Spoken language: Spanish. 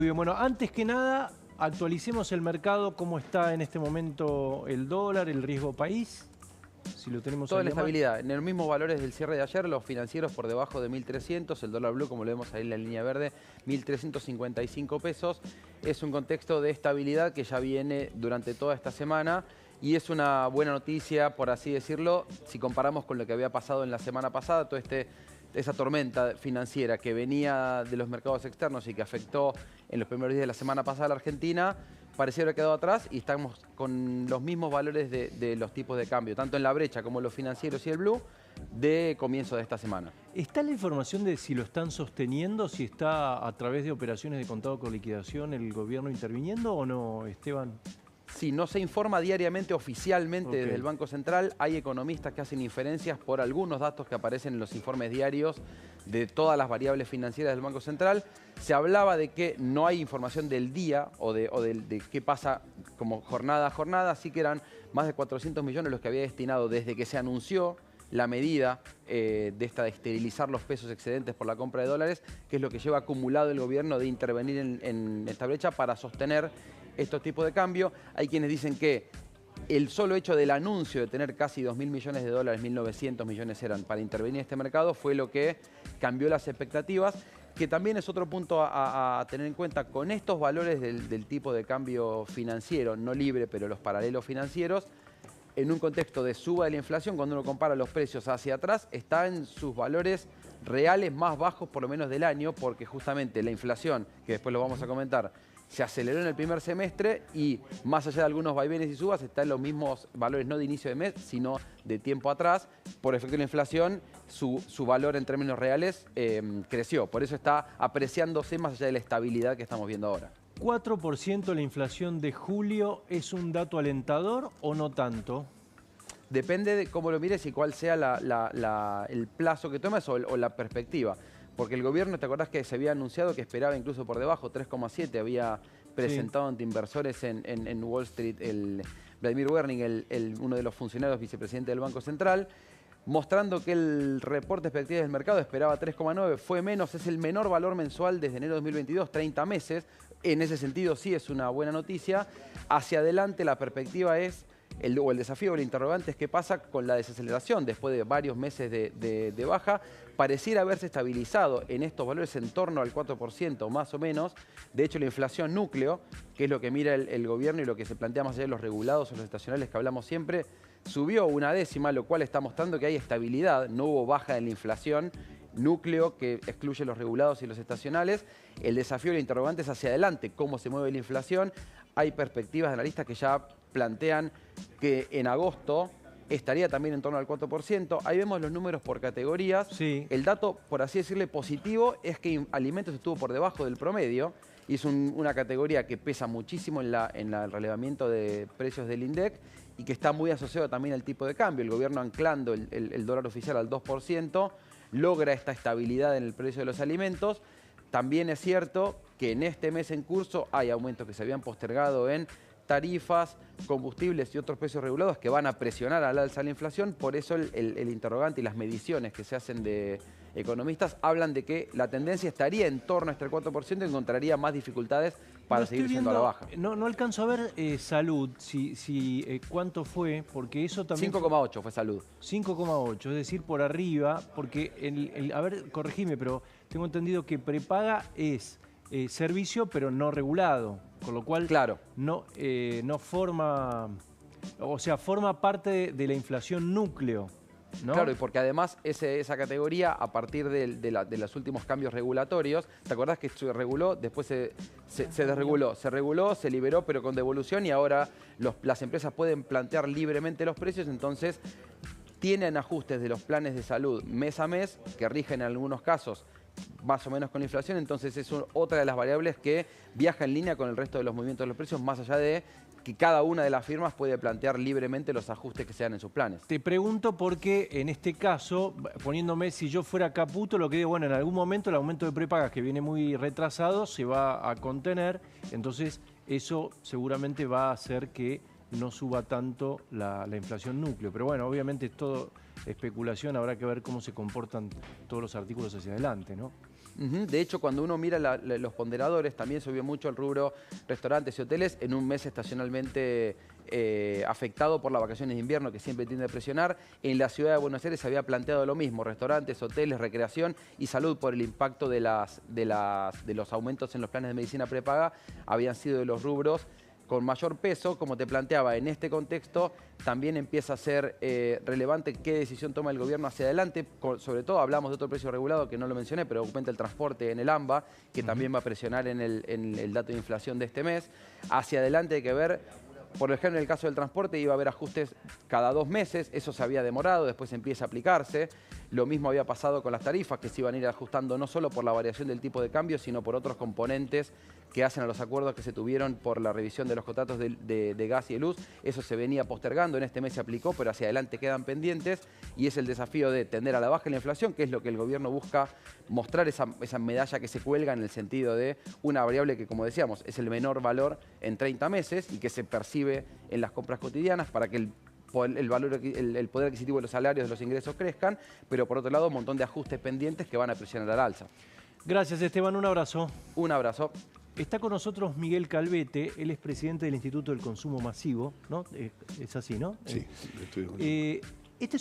Bien, bueno, antes que nada, actualicemos el mercado, cómo está en este momento el dólar, el riesgo país, si lo tenemos Toda ahí la a mano. estabilidad. En los mismos valores del cierre de ayer, los financieros por debajo de 1.300, el dólar blue, como lo vemos ahí en la línea verde, 1.355 pesos. Es un contexto de estabilidad que ya viene durante toda esta semana y es una buena noticia, por así decirlo, si comparamos con lo que había pasado en la semana pasada, esa tormenta financiera que venía de los mercados externos y que afectó en los primeros días de la semana pasada a la Argentina, parecía haber quedado atrás y estamos con los mismos valores de los tipos de cambio, tanto en la brecha como los financieros y el blue, de comienzo de esta semana. ¿Está la información de si lo están sosteniendo, si está a través de operaciones de contado con liquidación el gobierno interviniendo o no, Esteban? Sí, no se informa diariamente oficialmente desde el Banco Central. Hay economistas que hacen inferencias por algunos datos que aparecen en los informes diarios de todas las variables financieras del Banco Central. Se hablaba de que no hay información del día o de qué pasa como jornada a jornada, así que eran más de 400 millones los que había destinado desde que se anunció la medida de esterilizar los pesos excedentes por la compra de dólares, que es lo que lleva acumulado el gobierno de intervenir en esta brecha para sostener estos tipos de cambio. Hay quienes dicen que el solo hecho del anuncio de tener casi 2.000 millones de dólares, 1.900 millones eran, para intervenir en este mercado, fue lo que cambió las expectativas, que también es otro punto a tener en cuenta. Con estos valores del tipo de cambio financiero, no libre, pero los paralelos financieros, en un contexto de suba de la inflación, cuando uno compara los precios hacia atrás, está en sus valores reales más bajos por lo menos del año, porque justamente la inflación, que después lo vamos a comentar, se aceleró en el primer semestre y más allá de algunos vaivenes y subas, está en los mismos valores no de inicio de mes, sino de tiempo atrás. Por efecto de la inflación, su valor en términos reales creció. Por eso está apreciándose más allá de la estabilidad que estamos viendo ahora. 4% la inflación de julio, ¿es un dato alentador o no tanto? Depende de cómo lo mires y cuál sea el plazo que tomes o la perspectiva. Porque el gobierno, ¿te acordás que se había anunciado que esperaba incluso por debajo? 3,7 había presentado ante inversores en Wall Street Vladimir Werning, uno de los funcionarios vicepresidente del Banco Central, mostrando que el reporte de expectativas del mercado esperaba 3,9, fue menos, es el menor valor mensual desde enero de 2022, 30 meses. En ese sentido sí es una buena noticia. Hacia adelante la perspectiva es, el desafío o el interrogante es qué pasa con la desaceleración después de varios meses de baja. Pareciera haberse estabilizado en estos valores en torno al 4% más o menos. De hecho, la inflación núcleo, que es lo que mira el gobierno y lo que se plantea más allá de los regulados o los estacionales que hablamos siempre, subió una décima, lo cual está mostrando que hay estabilidad, no hubo baja en la inflación núcleo que excluye los regulados y los estacionales. El desafío y el interrogante es hacia adelante, cómo se mueve la inflación. Hay perspectivas de analistas que ya plantean que en agosto estaría también en torno al 4%. Ahí vemos los números por categorías. Sí. El dato, por así decirle, positivo es que alimentos estuvo por debajo del promedio. Y es una categoría que pesa muchísimo en el relevamiento de precios del INDEC y que está muy asociado también al tipo de cambio. El gobierno anclando el dólar oficial al 2%, logra esta estabilidad en el precio de los alimentos. También es cierto que en este mes en curso hay aumentos que se habían postergado en tarifas, combustibles y otros precios regulados que van a presionar al alza la inflación. Por eso el interrogante y las mediciones que se hacen de economistas hablan de que la tendencia estaría en torno a este 4% y encontraría más dificultades para seguir siendo a la baja. No alcanzo a ver salud, cuánto fue, porque eso también... 5,8 fue salud. 5,8, es decir, por arriba, porque, a ver, corregime, pero tengo entendido que prepaga es servicio, pero no regulado, con lo cual claro, no forma, o sea, forma parte de la inflación núcleo, ¿no? Claro, y porque además esa categoría, a partir de los últimos cambios regulatorios, ¿te acordás que se reguló? Después se desreguló. Se reguló, se liberó, pero con devolución, y ahora las empresas pueden plantear libremente los precios, entonces tienen ajustes de los planes de salud mes a mes, que rigen en algunos casos más o menos con la inflación, entonces es otra de las variables que viaja en línea con el resto de los movimientos de los precios, más allá de que cada una de las firmas puede plantear libremente los ajustes que sean en sus planes. Te pregunto porque en este caso, poniéndome, si yo fuera Caputo, lo que digo, bueno, en algún momento el aumento de prepagas, que viene muy retrasado, se va a contener, entonces eso seguramente va a hacer que no suba tanto la inflación núcleo. Pero bueno, obviamente es todo especulación, habrá que ver cómo se comportan todos los artículos hacia adelante, ¿no? De hecho, cuando uno mira los ponderadores, también subió mucho el rubro restaurantes y hoteles en un mes estacionalmente afectado por las vacaciones de invierno, que siempre tiende a presionar. En la ciudad de Buenos Aires se había planteado lo mismo: restaurantes, hoteles, recreación y salud, por el impacto de los aumentos en los planes de medicina prepaga, habían sido de los rubros con mayor peso. Como te planteaba, en este contexto también empieza a ser relevante qué decisión toma el gobierno hacia adelante. Sobre todo hablamos de otro precio regulado que no lo mencioné, pero aumenta el transporte en el AMBA, que también va a presionar en el dato de inflación de este mes. Hacia adelante hay que ver, por ejemplo, en el caso del transporte iba a haber ajustes cada 2 meses, eso se había demorado, después empieza a aplicarse. Lo mismo había pasado con las tarifas, que se iban a ir ajustando no solo por la variación del tipo de cambio, sino por otros componentes que hacen a los acuerdos que se tuvieron por la revisión de los contratos de gas y de luz. Eso se venía postergando, en este mes se aplicó, pero hacia adelante quedan pendientes, y es el desafío de tender a la baja la inflación, que es lo que el gobierno busca mostrar, esa medalla que se cuelga en el sentido de una variable que, como decíamos, es el menor valor en 30 meses y que se percibe en las compras cotidianas para que el poder adquisitivo de los salarios, de los ingresos crezcan, pero por otro lado un montón de ajustes pendientes que van a presionar al alza. Gracias, Esteban. Un abrazo. Un abrazo. Está con nosotros Miguel Calvete, él es presidente del Instituto del Consumo Masivo, ¿no? Es así, ¿no? Sí, estoy con este es